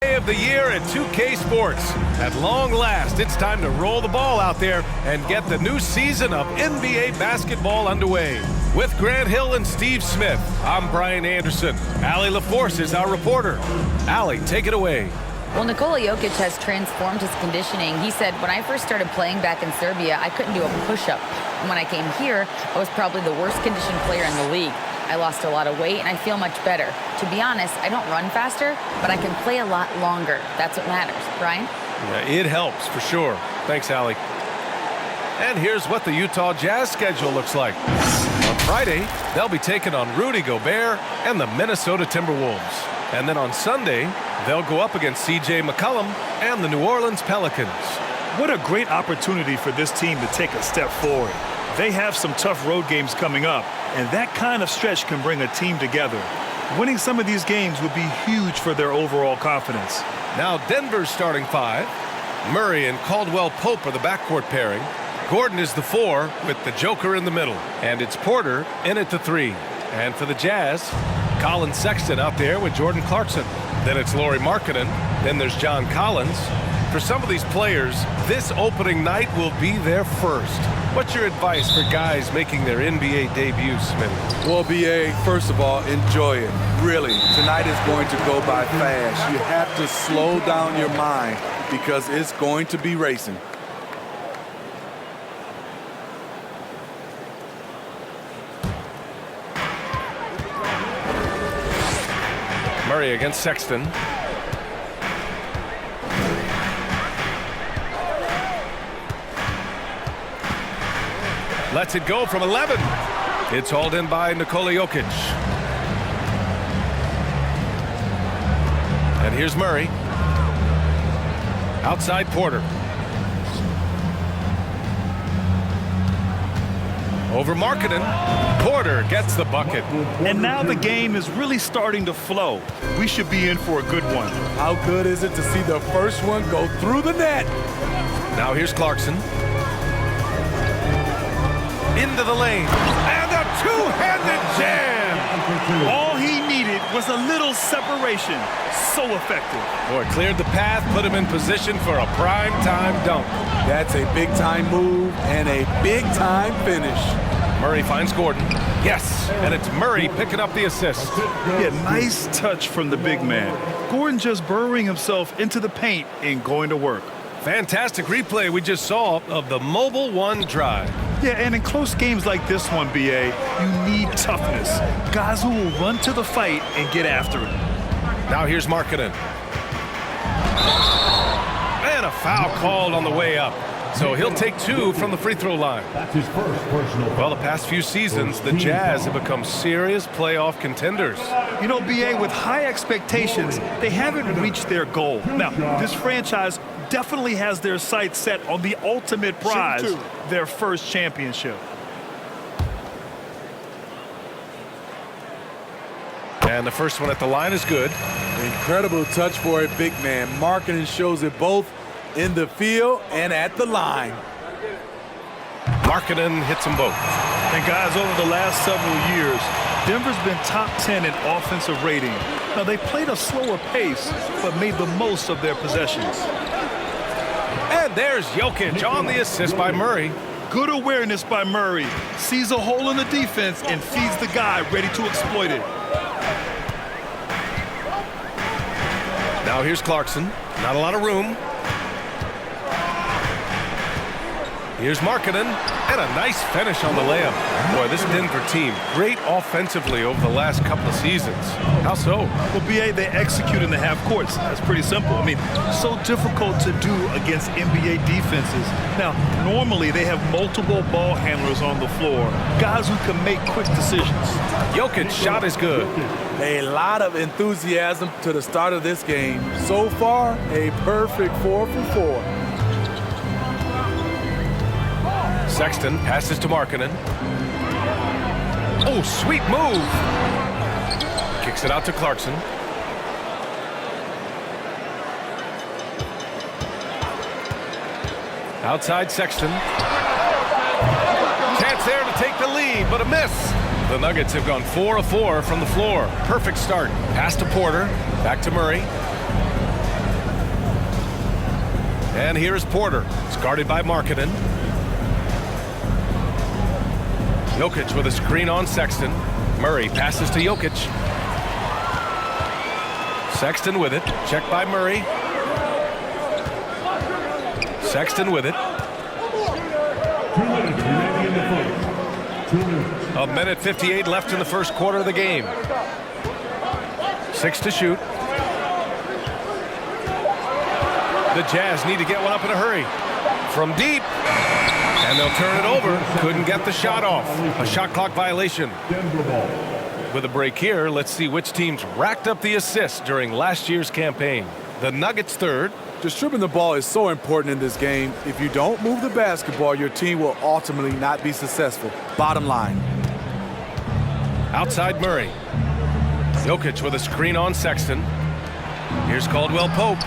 Day of the year at 2K Sports. At long last, it's time to roll the ball out there and get the new season of NBA basketball underway. With Grant Hill and Steve Smith, I'm Brian Anderson. Allie LaForce is our reporter. Allie, take it away. Well, Nikola Jokic has transformed his conditioning. He said, when I first started playing back in Serbia, I couldn't do a push-up. And when I came here, I was probably the worst conditioned player in the league. I lost a lot of weight, and I feel much better. To be honest, I don't run faster, but I can play a lot longer. That's what matters. Brian? Yeah, it helps, for sure. Thanks, Allie. And here's what the Utah Jazz schedule looks like. On Friday, they'll be taking on Rudy Gobert and the Minnesota Timberwolves. And then on Sunday, they'll go up against C.J. McCollum and the New Orleans Pelicans. What a great opportunity for this team to take a step forward. They have some tough road games coming up, and that kind of stretch can bring a team together. Winning some of these games would be huge for their overall confidence. Now Denver's starting five. Murray and Caldwell Pope are the backcourt pairing. Gordon is the 4 with the Joker in the middle. And it's Porter in at the 3. And for the Jazz, Colin Sexton out there with Jordan Clarkson. Then it's Lauri Markkanen. Then there's John Collins. For some of these players, this opening night will be their first. What's your advice for guys making their NBA debuts, Smitty? Well, B.A., first of all, enjoy it. Really, tonight is going to go by fast. You have to slow down your mind because it's going to be racing. Murray against Sexton. Lets it go from 11. It's hauled in by Nikola Jokic. And here's Murray. Outside Porter. Over Markkanen. Porter gets the bucket. And now the game is really starting to flow. We should be in for a good one. How good is it to see the first one go through the net? Now here's Clarkson. Into the lane. And a two-handed jam. All he needed was a little separation. So effective. Boy, cleared the path, put him in position for a prime-time dunk. That's a big-time move and a big-time finish. Murray finds Gordon. Yes, and it's Murray picking up the assist. Yeah, nice touch from the big man. Gordon just burrowing himself into the paint and going to work. Fantastic replay we just saw of the Mobile One drive. Yeah, and in close games like this one, B.A., you need toughness. Guys who will run to the fight and get after it. Now here's Markkanen. And a foul called on the way up. So he'll take 2 from the free throw line. That's his first personal. Well, the past few seasons, the Jazz have become serious playoff contenders. You know, B.A., with high expectations, they haven't reached their goal. Now, this franchise definitely has their sights set on the ultimate prize, their first championship. And the first one at the line is good. Incredible touch for a big man. Markkanen shows it both in the field and at the line. Markkanen hits them both. And guys, over the last several years, Denver's been top 10 in offensive rating. Now, they played a slower pace, but made the most of their possessions. And there's Jokic on the assist by Murray. Good awareness by Murray. Sees a hole in the defense and feeds the guy ready to exploit it. Now here's Clarkson. Not a lot of room. Here's Markkanen, and a nice finish on the layup. Boy, this Denver team, great offensively over the last couple of seasons. How so? Well, B.A., they execute in the half courts. That's pretty simple. I mean, so difficult to do against NBA defenses. Now, normally they have multiple ball handlers on the floor, guys who can make quick decisions. Jokic's shot is good. A lot of enthusiasm to the start of this game. So far, a perfect 4 for 4. Sexton passes to Markkanen. Oh, sweet move. Kicks it out to Clarkson. Outside Sexton. Chance there to take the lead, but a miss. The Nuggets have gone 4 of 4 from the floor. Perfect start. Pass to Porter. Back to Murray. And here is Porter. It's guarded by Markkanen. Jokic with a screen on Sexton. Murray passes to Jokic. Sexton with it. Checked by Murray. Sexton with it. 2 minutes remaining in the first. 2 minutes. A minute 58 left in the first quarter of the game. 6 to shoot. The Jazz need to get one up in a hurry. From deep. And they'll turn it over. Couldn't get the shot off. A shot clock violation. Denver ball. With a break here, let's see which teams racked up the assists during last year's campaign. The Nuggets third. Distributing the ball is so important in this game. If you don't move the basketball, your team will ultimately not be successful. Bottom line. Outside Murray. Jokic with a screen on Sexton. Here's Caldwell Pope.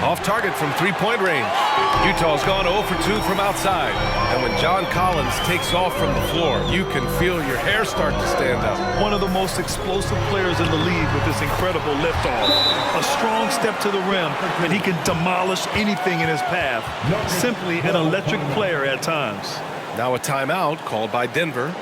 Off target from three-point range. Utah's gone 0 for 2 from outside. And when John Collins takes off from the floor, you can feel your hair start to stand up. One of the most explosive players in the league with this incredible liftoff. A strong step to the rim, and he can demolish anything in his path. Simply an electric player at times. Now a timeout called by Denver.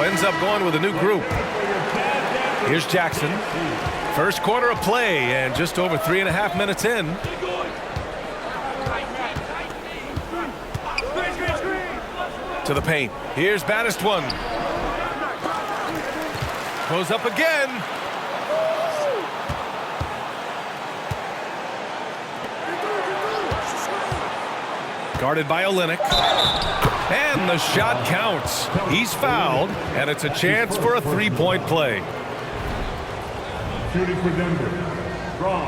Ends up going with a new group. Here's Jackson. First quarter of play and just over 3.5 minutes in. To the paint. Here's Baddest one. Goes up again. Guarded by Olynyk. And the shot counts. He's fouled, and it's a chance for a three-point play. Shooting for Denver. Strong.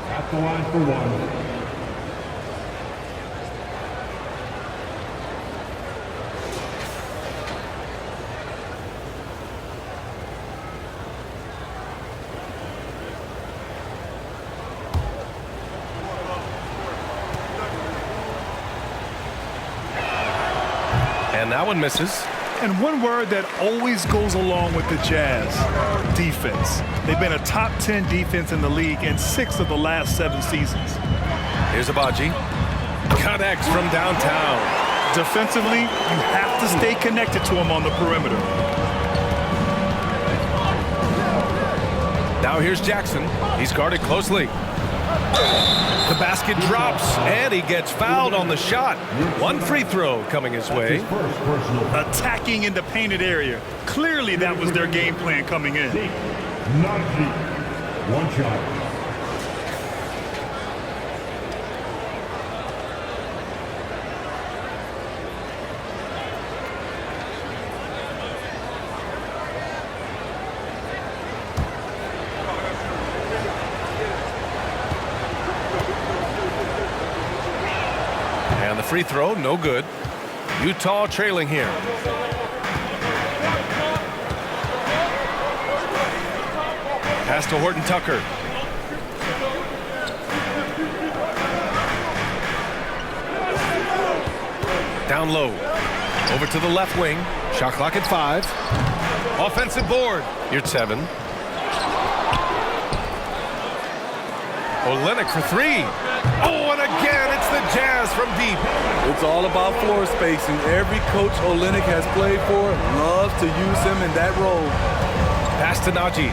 At the line for 1. And that one misses. And one word that always goes along with the Jazz, defense. They've been a top 10 defense in the league in 6 of the last 7 seasons. Here's Abaji. Connects from downtown. Defensively, you have to stay connected to him on the perimeter. Now here's Jackson. He's guarded closely. The basket drops, and he gets fouled on the shot. One free throw coming his way. Attacking in the painted area. Clearly that was their game plan coming in. Not deep. One shot. And the free throw, no good. Utah trailing here. Pass to Horton Tucker. Down low. Over to the left wing. Shot clock at 5. Offensive board. You're at 7. Olynyk for 3. Oh, and again, it's the Jazz from deep. It's all about floor spacing. Every coach Olynyk has played for loves to use him in that role. Pass to Najee.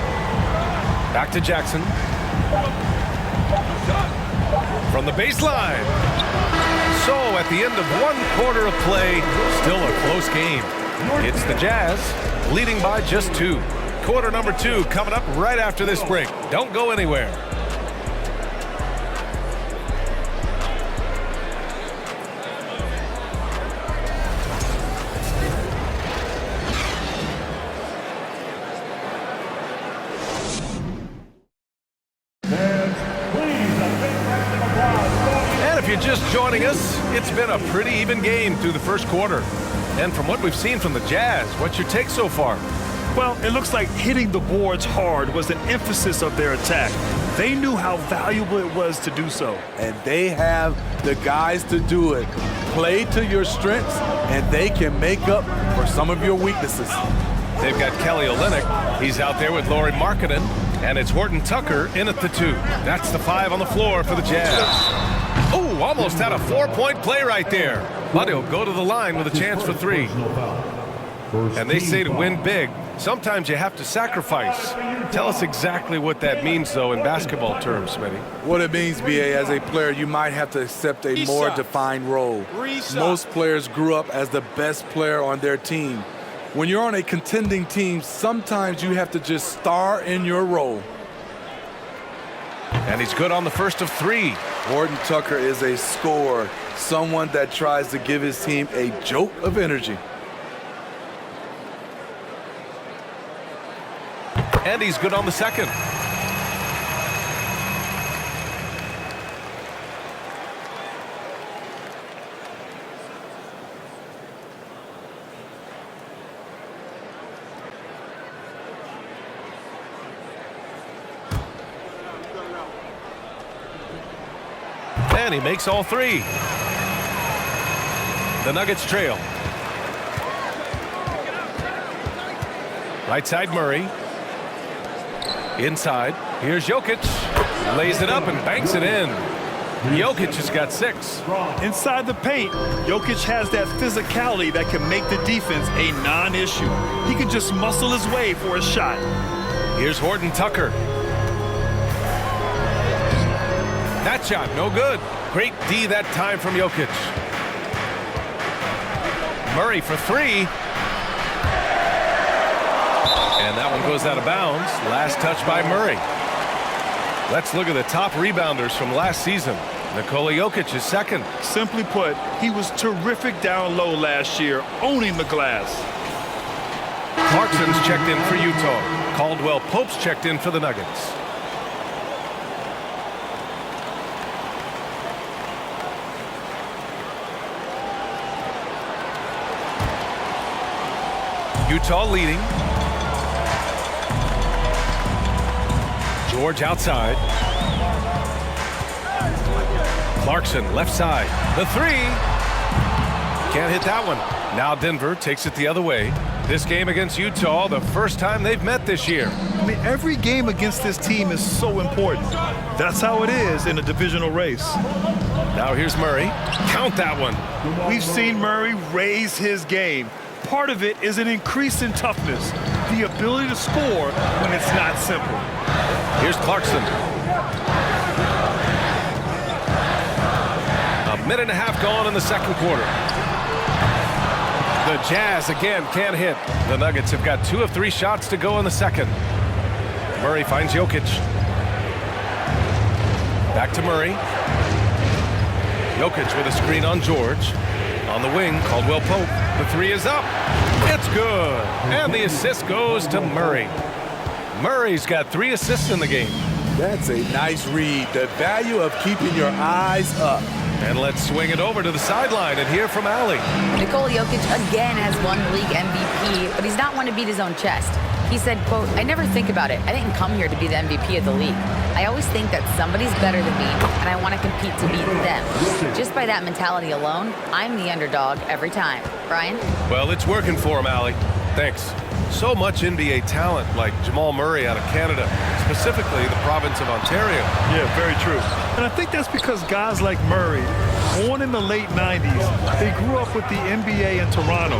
Back to Jackson. From the baseline. So at the end of 1 quarter of play, still a close game. It's the Jazz leading by just 2. Quarter number 2 coming up right after this break. Don't go anywhere. If you're just joining us, it's been a pretty even game through the first quarter. And from what we've seen from the Jazz, what's your take so far? Well, it looks like hitting the boards hard was an emphasis of their attack. They knew how valuable it was to do so. And they have the guys to do it. Play to your strengths, and they can make up for some of your weaknesses. They've got Kelly Olynyk. He's out there with Lauri Markkanen. And it's Horton Tucker in at the 2. That's the 5 on the floor for the Jazz. Oh, almost had a 4-point play right there. But he'll go to the line with a chance for 3. And they say to win big, sometimes you have to sacrifice. Tell us exactly what that means, though, in basketball terms, Smitty. What it means, BA, as a player, you might have to accept a more defined role. Most players grew up as the best player on their team. When you're on a contending team, sometimes you have to just star in your role. And he's good on the first of 3. Horton Tucker is a scorer, someone that tries to give his team a jolt of energy. And he's good on the second. And he makes all 3. The Nuggets trail. Right side Murray. Inside. Here's Jokic. Lays it up and banks it in. Jokic has got 6. Inside the paint, Jokic has that physicality that can make the defense a non-issue. He can just muscle his way for a shot. Here's Horton Tucker. That shot, no good. Great D that time from Jokic. Murray for 3. And that one goes out of bounds. Last touch by Murray. Let's look at the top rebounders from last season. Nikola Jokic is second. Simply put, he was terrific down low last year, owning the glass. Clarkson's checked in for Utah. Caldwell Pope's checked in for the Nuggets. Utah leading. George outside. Clarkson left side. The 3. Can't hit that one. Now Denver takes it the other way. This game against Utah, the first time they've met this year. I mean, every game against this team is so important. That's how it is in a divisional race. Now here's Murray. Count that one. We've seen Murray raise his game. Part of it is an increase in toughness, the ability to score when it's not simple. Here's Clarkson. A minute and a half gone in the second quarter. The Jazz again can't hit. The Nuggets have got 2 of 3 shots to go in the second. Murray finds Jokic. Back to Murray. Jokic with a screen on George. On the wing, Caldwell Pope. The 3 is up. It's good. And the assist goes to Murray. Murray's got 3 assists in the game. That's a nice read. The value of keeping your eyes up. And let's swing it over to the sideline and hear from Allie. Nikola Jokic again has won the league MVP, but he's not one to beat his own chest. He said, quote, "I never think about it. I didn't come here to be the MVP of the league. I always think that somebody's better than me, and I want to compete to beat them. Just by that mentality alone, I'm the underdog every time." Brian? Well, it's working for him, Allie. Thanks. So much NBA talent like Jamal Murray out of Canada, specifically the province of Ontario. Yeah, very true. And I think that's because guys like Murray, born in the late 90s, they grew up with the NBA in Toronto.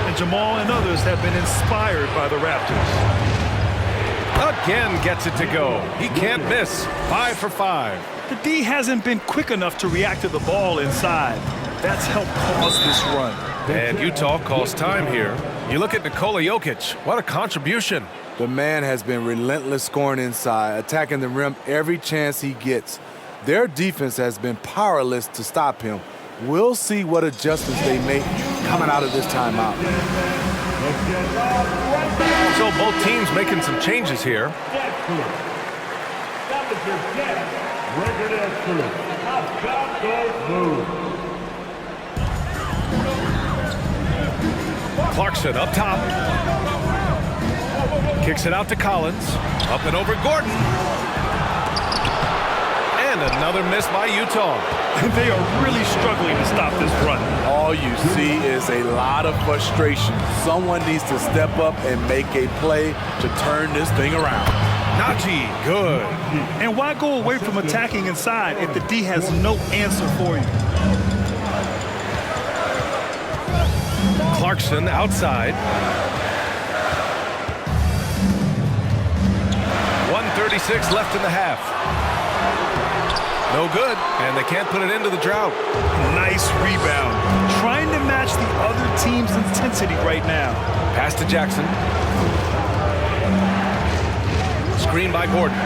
And Jamal and others have been inspired by the Raptors. Again gets it to go. He can't miss. 5 for 5. The D hasn't been quick enough to react to the ball inside. That's helped cause this run. And Utah calls time here. You look at Nikola Jokic. What a contribution. The man has been relentless scoring inside, attacking the rim every chance he gets. Their defense has been powerless to stop him. We'll see what adjustments they make coming out of this timeout. So both teams making some changes here. Clarkson up top. Kicks it out to Collins. Up and over Gordon. And another miss by Utah. They are really struggling to stop this run. All you see is a lot of frustration. Someone needs to step up and make a play to turn this thing around. Najee, good. And why go away from attacking inside if the D has no answer for you? Clarkson outside. 1:36 left in the half. No good, and they can't put it into the drought. Nice rebound. Trying to match the other team's intensity right now. Pass to Jackson. Screen by Gordon.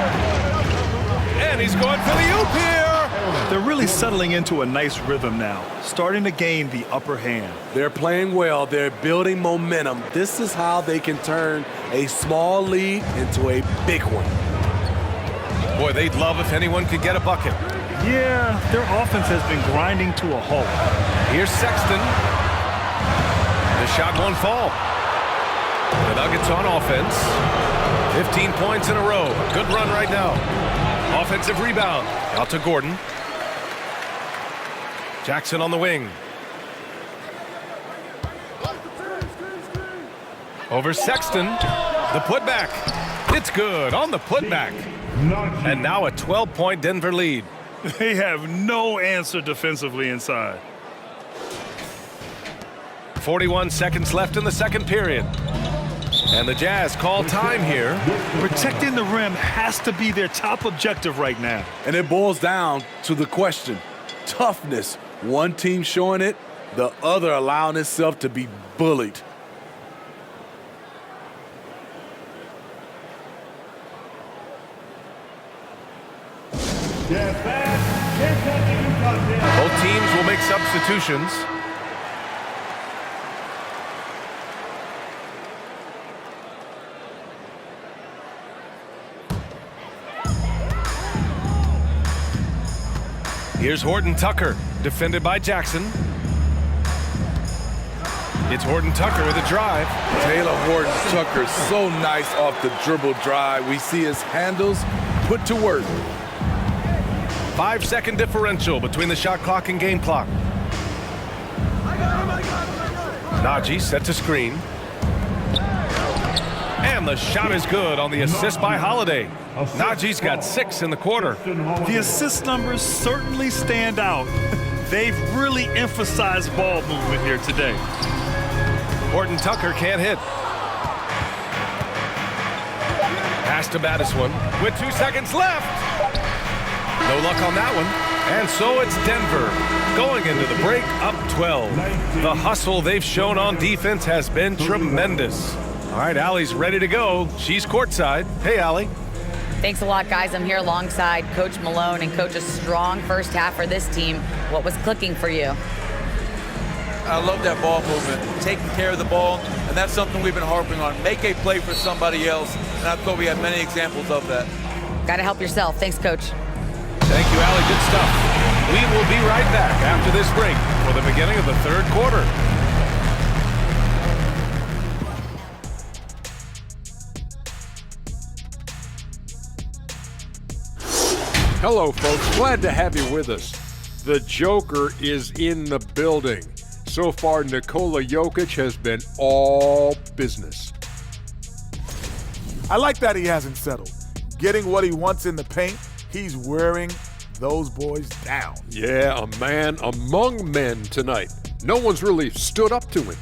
And he's going for the oop here. They're really settling into a nice rhythm now, starting to gain the upper hand. They're playing well. They're building momentum. This is how they can turn a small lead into a big one. Boy, they'd love if anyone could get a bucket. Yeah, their offense has been grinding to a halt. Here's Sexton. The shot won't fall. The Nuggets on offense. 15 points in a row. Good run right now. Offensive rebound. Out to Gordon. Jackson on the wing. Over Sexton. The putback. It's good on the putback. And now a 12-point Denver lead. They have no answer defensively inside. 41 seconds left in the second period. And the Jazz call time here. Protecting the rim has to be their top objective right now. And it boils down to the question. Toughness. One team showing it, the other allowing itself to be bullied. Both teams will make substitutions. Here's Horton Tucker, defended by Jackson. It's Horton Tucker with a drive. Taylor Horton Tucker, so nice off the dribble drive. We see his handles put to work. 5-second differential between the shot clock and game clock. Najee set to screen. And the shot is good on the assist by Holiday. Najee's got 6 in the quarter. The assist numbers certainly stand out. They've really emphasized ball movement here today. Horton Tucker can't hit. Pass to Madison with 2 seconds left. No luck on that one. And so it's Denver going into the break up 12. The hustle they've shown on defense has been tremendous. All right, Allie's ready to go. She's courtside. Hey, Allie. Thanks a lot, guys. I'm here alongside Coach Malone and Coach, a strong first half for this team. What was clicking for you? I love that ball movement, taking care of the ball, and that's something we've been harping on. Make a play for somebody else, and I thought we had many examples of that. Got to help yourself. Thanks, Coach. Thank you, Allie. Good stuff. We will be right back after this break for the beginning of the third quarter. Hello, folks. Glad to have you with us. The Joker is in the building. So far, Nikola Jokic has been all business. I like that he hasn't settled. Getting what he wants in the paint, he's wearing those boys down. Yeah, a man among men tonight. No one's really stood up to him.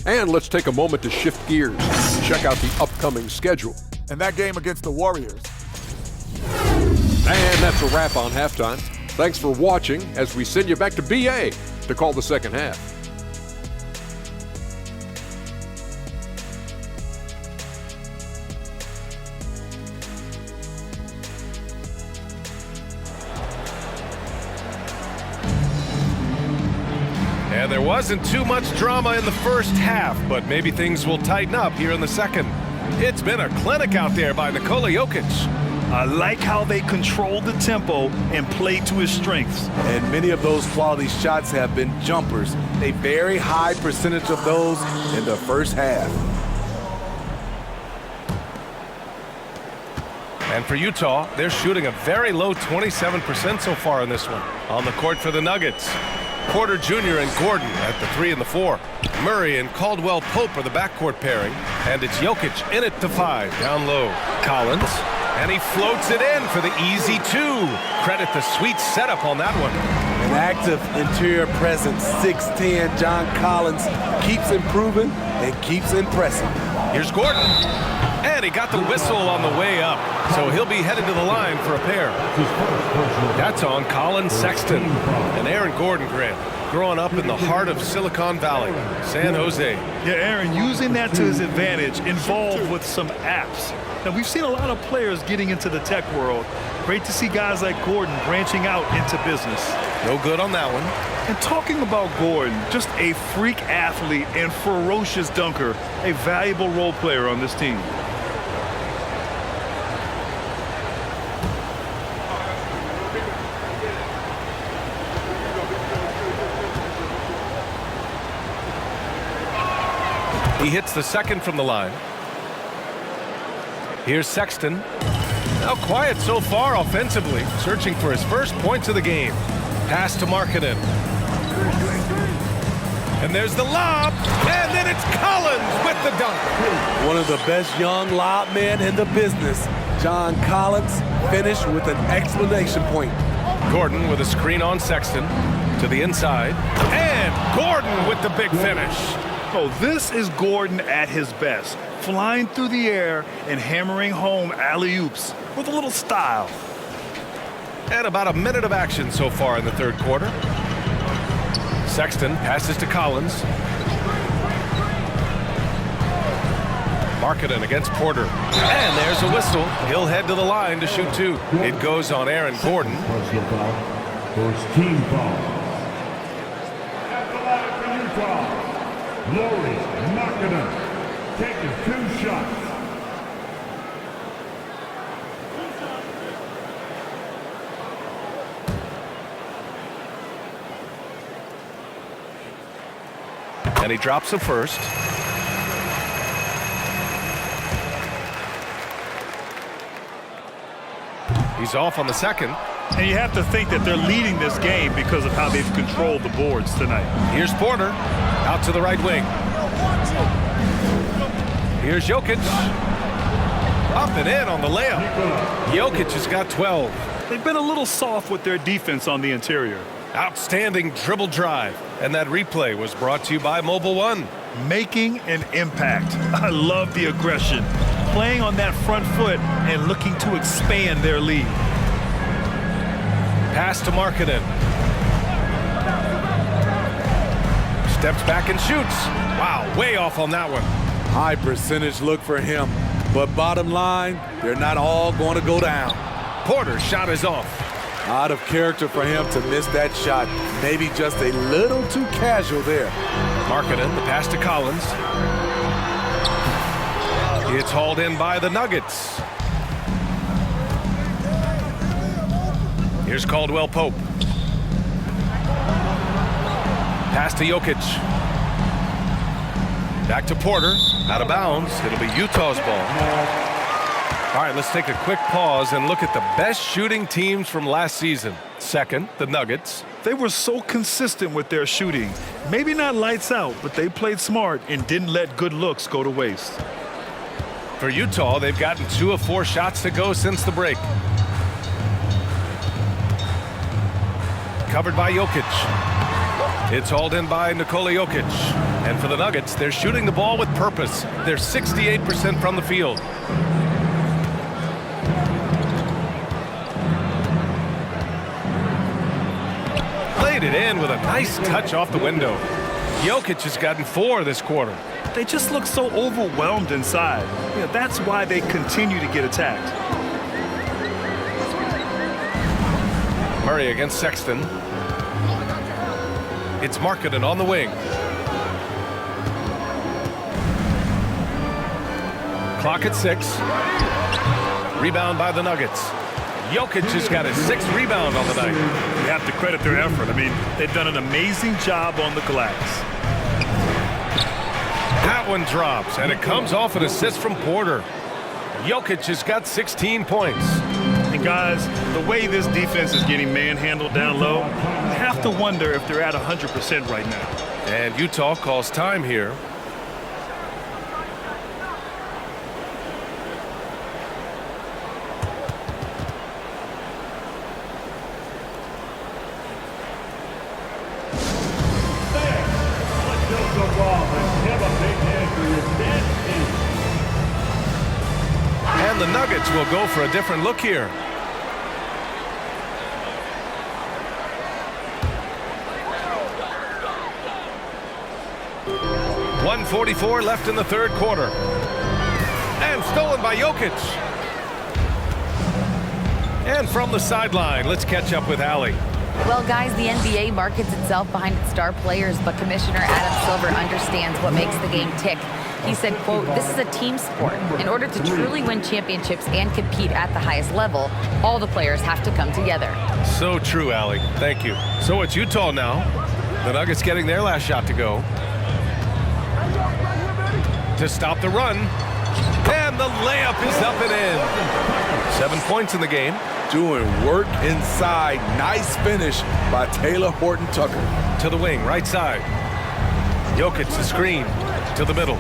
And let's take a moment to shift gears. Check out the upcoming schedule. And that game against the Warriors. And that's a wrap on halftime. Thanks for watching as we send you back to BA to call the second half. And there wasn't too much drama in the first half, but maybe things will tighten up here in the second. It's been a clinic out there by Nikola Jokic. I like how they control the tempo and play to his strengths. And many of those quality shots have been jumpers. A very high percentage of those in the first half. And for Utah, they're shooting a very low 27% so far in this one. On the court for the Nuggets, Porter Jr. and Gordon at the 3 and the 4. Murray and Caldwell Pope are the backcourt pairing. And it's Jokic in it to 5, down low. Collins, and he floats it in for the easy 2. Credit the sweet setup on that one. An active interior presence, 6'10", John Collins keeps improving and keeps impressing. Here's Gordon, and he got the whistle on the way up, so he'll be headed to the line for a pair. That's on Colin Sexton and Aaron Gordon, Grant, growing up in the heart of Silicon Valley, San Jose. Yeah, Aaron, using that to his advantage, involved with some apps. Now, we've seen a lot of players getting into the tech world. Great to see guys like Gordon branching out into business. No good on that one. And talking about Gordon, just a freak athlete and ferocious dunker, a valuable role player on this team. He hits the second from the line. Here's Sexton. Now quiet so far offensively, searching for his first points of the game. Pass to Markkanen. And there's the lob, and then it's Collins with the dunk. One of the best young lob men in the business, John Collins, finished with an exclamation point. Gordon with a screen on Sexton to the inside, and Gordon with the big finish. Oh, this is Gordon at his best, flying through the air and hammering home alley-oops with a little style. And about a minute of action so far in the third quarter. Sexton passes to Collins. Markkanen against Porter. And there's a whistle. He'll head to the line to shoot 2. It goes on Aaron Gordon. Personal foul. First team foul. At the line for Utah, Lauri Markkanen taking 2 shots. And he drops the first. He's off on the second. And you have to think that they're leading this game because of how they've controlled the boards tonight. Here's Porter out to the right wing. Here's Jokic. Up and in on the layup. Jokic has got 12. They've been a little soft with their defense on the interior. Outstanding dribble drive. And that replay was brought to you by Mobile One. Making an impact. I love the aggression. Playing on that front foot and looking to expand their lead. Pass to Markkanen. Steps back and shoots. Wow, way off on that one. High percentage look for him. But bottom line, they're not all going to go down. Porter's shot is off. Out of character for him to miss that shot. Maybe just a little too casual there. Markkanen, the pass to Collins. It's hauled in by the Nuggets. Here's Caldwell Pope. Pass to Jokic. Back to Porter. Out of bounds. It'll be Utah's ball. All right, let's take a quick pause and look at the best shooting teams from last season. Second, the Nuggets. They were so consistent with their shooting. Maybe not lights out, but they played smart and didn't let good looks go to waste. For Utah, they've gotten 2 of 4 shots to go since the break. Covered by Jokic. It's hauled in by Nikola Jokic. And for the Nuggets, they're shooting the ball with purpose. They're 68% from the field. Laid it in with a nice touch off the window. Jokic has gotten 4 this quarter. They just look so overwhelmed inside. Yeah, that's why they continue to get attacked. Murray against Sexton. It's Markkanen on the wing. Clock at 6. Rebound by the Nuggets. Jokic has got his 6th rebound on the night. You have to credit their effort. I mean, they've done an amazing job on the glass. That one drops, and it comes off an assist from Porter. Jokic has got 16 points. And guys, the way this defense is getting manhandled down low, you have to wonder if they're at 100% right now. And Utah calls time here. And the Nuggets will go for a different look here. .144 left in the third quarter. And stolen by Jokic. And from the sideline, let's catch up with Allie. Well, guys, the NBA markets itself behind its star players, but Commissioner Adam Silver understands what makes the game tick. He said, quote, "This is a team sport. In order to truly win championships and compete at the highest level, all the players have to come together." So true, Allie. Thank you. So it's Utah now. The Nuggets getting their last shot to go. To stop the run. And the layup is up and in. 7 points in the game. Doing work inside. Nice finish by Taylor Horton-Tucker. To the wing, right side. Jokic the screen. To the middle.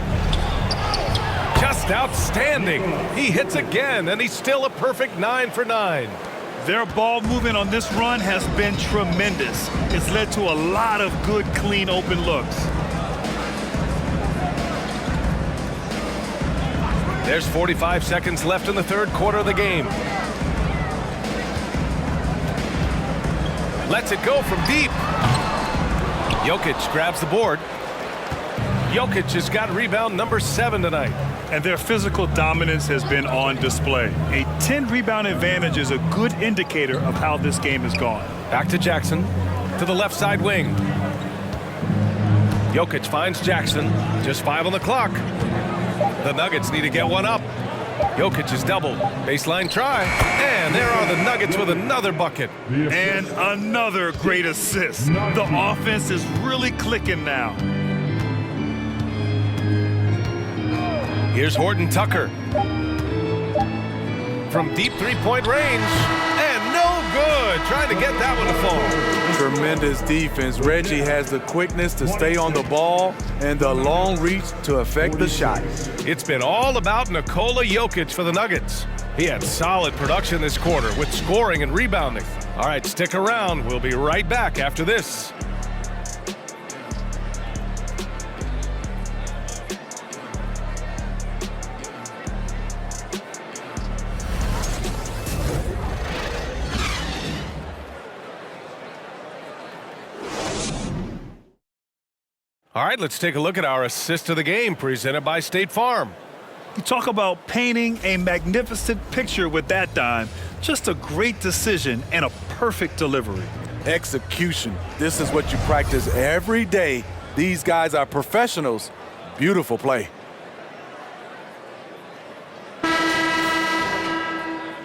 Just outstanding. He hits again, and he's still a perfect 9 for 9. Their ball movement on this run has been tremendous. It's led to a lot of good, clean, open looks. There's 45 seconds left in the third quarter of the game. Lets it go from deep. Jokic grabs the board. Jokic has got rebound number 7 tonight. And their physical dominance has been on display. A 10-rebound advantage is a good indicator of how this game has gone. Back to Jackson. To the left side wing. Jokic finds Jackson. Just 5 on the clock. The Nuggets need to get one up. Jokic is doubled. Baseline try. And there are the Nuggets with another bucket. And another great assist. The offense is really clicking now. Here's Horton-Tucker. From deep three-point range. And no good. Trying to get that one to fall. Tremendous defense. Reggie has the quickness to stay on the ball and the long reach to affect the shot. It's been all about Nikola Jokic for the Nuggets. He had solid production this quarter with scoring and rebounding. All right, stick around. We'll be right back after this. All right, let's take a look at our assist of the game presented by State Farm. You talk about painting a magnificent picture with that dime. Just a great decision and a perfect delivery. Execution. This is what you practice every day. These guys are professionals. Beautiful play.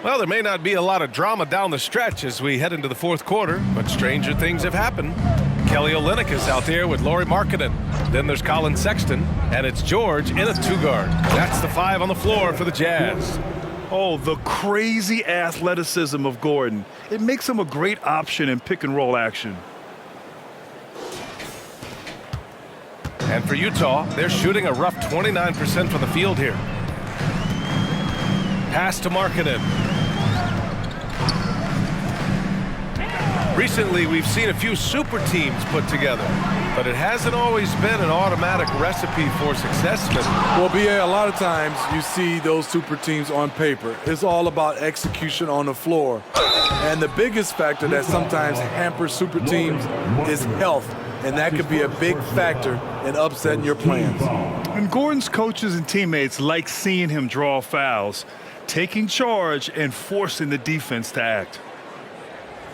Well, there may not be a lot of drama down the stretch as we head into the fourth quarter, but stranger things have happened. Kelly Olynyk is out there with Lauri Markkanen. Then there's Colin Sexton, and it's George in a 2-guard. That's the 5 on the floor for the Jazz. Oh, the crazy athleticism of Gordon. It makes him a great option in pick-and-roll action. And for Utah, they're shooting a rough 29% from the field here. Pass to Markkanen. Recently, we've seen a few super teams put together, but it hasn't always been an automatic recipe for success, Smith. Well, BA, a lot of times you see those super teams on paper. It's all about execution on the floor. And the biggest factor that sometimes hampers super teams is health, and that could be a big factor in upsetting your plans. And Gordon's coaches and teammates like seeing him draw fouls, taking charge and forcing the defense to act.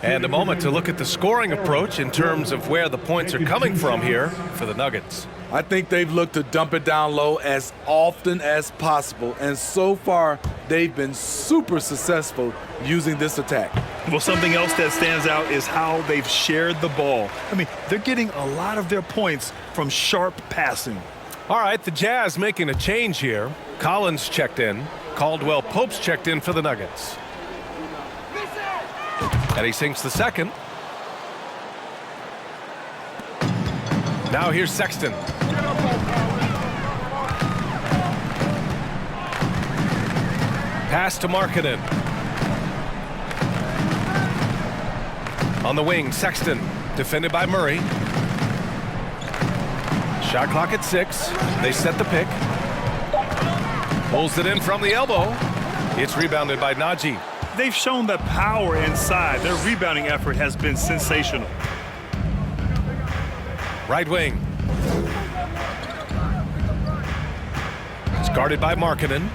And a moment to look at the scoring approach in terms of where the points are coming from here for the Nuggets. I think they've looked to dump it down low as often as possible, and so far they've been super successful using this attack. Well, something else that stands out is how they've shared the ball. I mean, they're getting a lot of their points from sharp passing. All right, the Jazz making a change here. Collins checked in. Caldwell Pope's checked in for the Nuggets. And he sinks the second. Now here's Sexton. Pass to Markkanen. On the wing, Sexton, defended by Murray. Shot clock at 6. They set the pick. Pulls it in from the elbow. It's rebounded by Najee. They've shown the power inside. Their rebounding effort has been sensational. Right wing. It's guarded by Markkanen.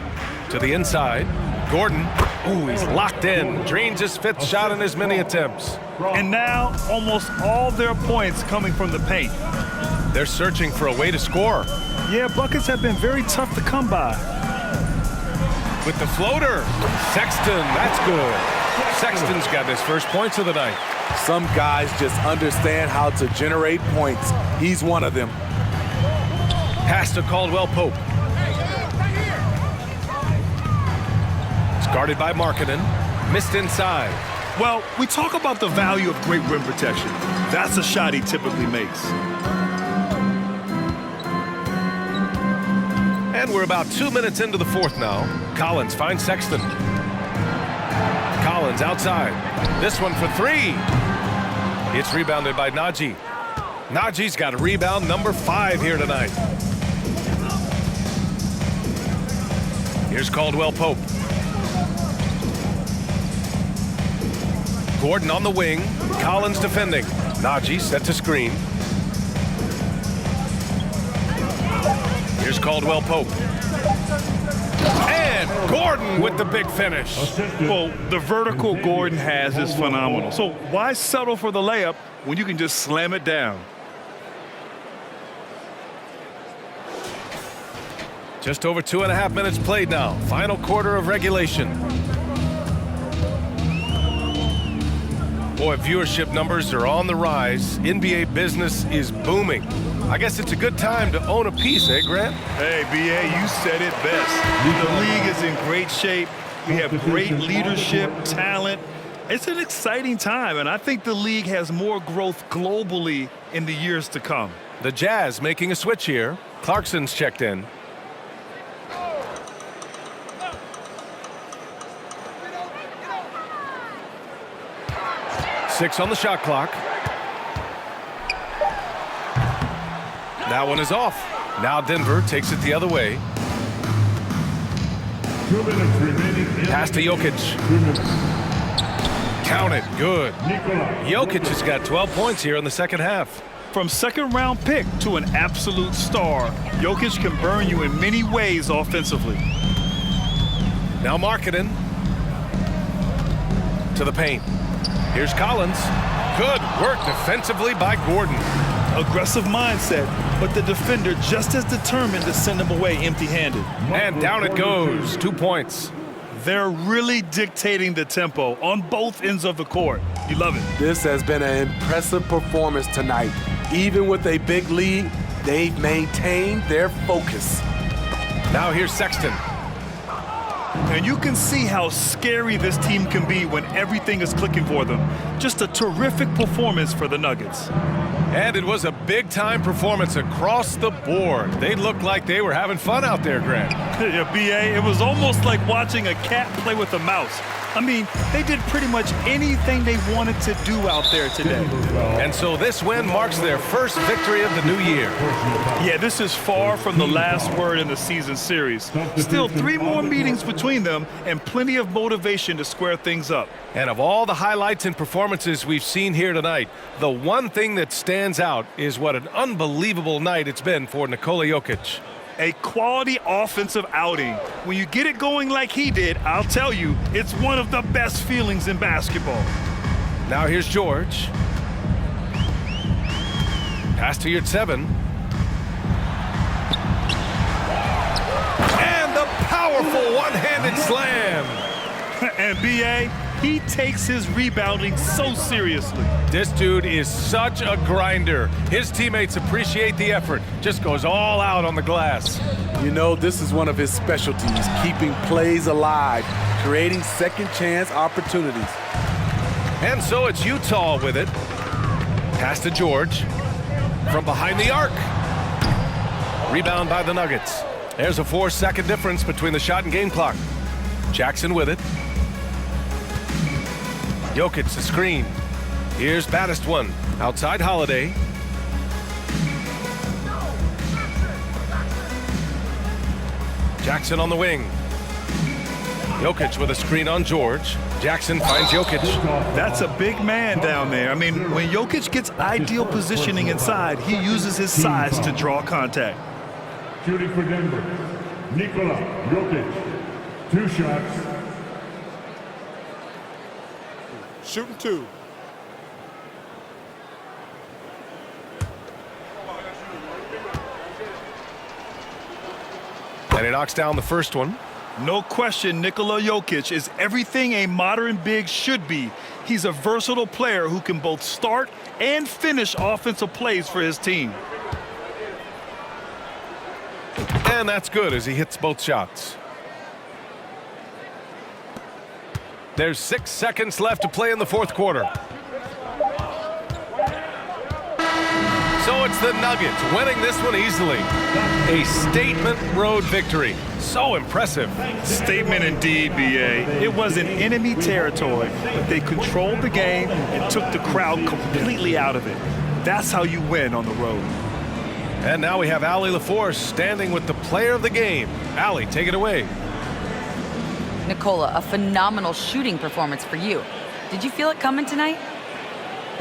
To the inside. Gordon. Ooh, he's locked in. Drains his 5th shot in as many attempts. And now almost all their points coming from the paint. They're searching for a way to score. Yeah, buckets have been very tough to come by. With the floater. Sexton, that's good. Sexton's got his first points of the night. Some guys just understand how to generate points. He's one of them. Pass to Caldwell Pope. It's guarded by Markkanen. Missed inside. Well, we talk about the value of great rim protection. That's a shot he typically makes. And we're about 2 minutes into the 4th now. Collins finds Sexton. Collins outside. This one for 3. It's rebounded by Najee. Najee's got a rebound number 5 here tonight. Here's Caldwell Pope. Gordon on the wing. Collins defending. Najee set to screen. Here's Caldwell Pope. And Gordon with the big finish. Well, the vertical Gordon has is phenomenal. So why settle for the layup when you can just slam it down? Just over 2.5 minutes played now. Final quarter of regulation. Boy, viewership numbers are on the rise. NBA business is booming. I guess it's a good time to own a piece, eh, Grant? Hey, B.A., you said it best. The league is in great shape. We have great leadership, talent. It's an exciting time, and I think the league has more growth globally in the years to come. The Jazz making a switch here. Clarkson's checked in. Six on the shot clock. That one is off. Now Denver takes it the other way. 2 minutes remaining. Pass to Jokic. 2 minutes. Count it. Good. Nikola. Jokic has got 12 points here in the second half. From second-round pick to an absolute star, Jokic can burn you in many ways offensively. Now Markkanen. To the paint. Here's Collins. Good work defensively by Gordon. Aggressive mindset, but the defender just as determined to send him away empty-handed. And down it goes. 2 points. They're really dictating the tempo on both ends of the court. You love it. This has been an impressive performance tonight. Even with a big lead, they've maintained their focus. Now here's Sexton. And you can see how scary this team can be when everything is clicking for them. Just a terrific performance for the Nuggets. And it was a big-time performance across the board. They looked like they were having fun out there, Grant. Yeah, B.A., it was almost like watching a cat play with a mouse. I mean, they did pretty much anything they wanted to do out there today. And so this win marks their first victory of the new year. Yeah, this is far from the last word in the season series. Still 3 more meetings between them and plenty of motivation to square things up. And of all the highlights and performances we've seen here tonight, the one thing that stands out is what an unbelievable night it's been for Nikola Jokic. A quality offensive outing. When you get it going like he did, I'll tell you, it's one of the best feelings in basketball. Now here's George. Pass to Yurtseven. And the powerful one-handed slam. And B.A., He takes his rebounding so seriously. This dude is such a grinder. His teammates appreciate the effort. Just goes all out on the glass. You know, this is one of his specialties, keeping plays alive, creating second chance opportunities. And so it's Utah with it. Pass to George. From behind the arc. Rebound by the Nuggets. There's a 4-second difference between the shot and game clock. Jackson with it. Jokic the screen. Here's Baddest one. Outside Holiday. Jackson on the wing. Jokic with a screen on George. Jackson finds Jokic. That's a big man down there. I mean, when Jokic gets ideal positioning inside, he uses his size to draw contact. Shooting for Denver, Nikola Jokic. 2 shots. Shooting 2. And he knocks down the first one. No question, Nikola Jokic is everything a modern big should be. He's a versatile player who can both start and finish offensive plays for his team. And that's good as he hits both shots. There's 6 seconds left to play in the fourth quarter. So it's the Nuggets winning this one easily. A statement road victory. So impressive. Statement indeed, B.A. It was in enemy territory, but they controlled the game and took the crowd completely out of it. That's how you win on the road. And now we have Allie LaForce standing with the player of the game. Allie, take it away. Nikola, a phenomenal shooting performance for you. Did you feel it coming tonight?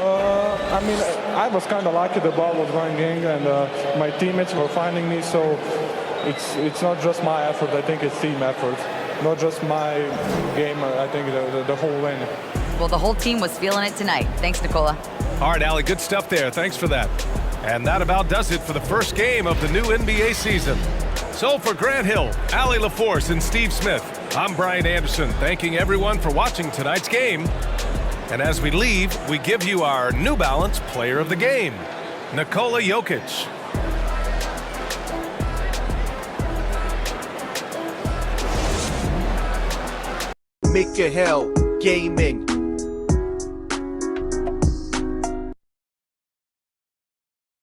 I mean, I was kind of lucky the ball was going in, and my teammates were finding me, so it's not just my effort. I think it's team effort, not just my game. I think the whole win. Well, the whole team was feeling it tonight. Thanks, Nikola. All right, Allie, good stuff there. Thanks for that. And that about does it for the first game of the new NBA season. So for Grant Hill, Allie LaForce, and Steve Smith, I'm Brian Anderson, thanking everyone for watching tonight's game. And as we leave, we give you our New Balance Player of the Game, Nikola Jokic. Make your hell gaming.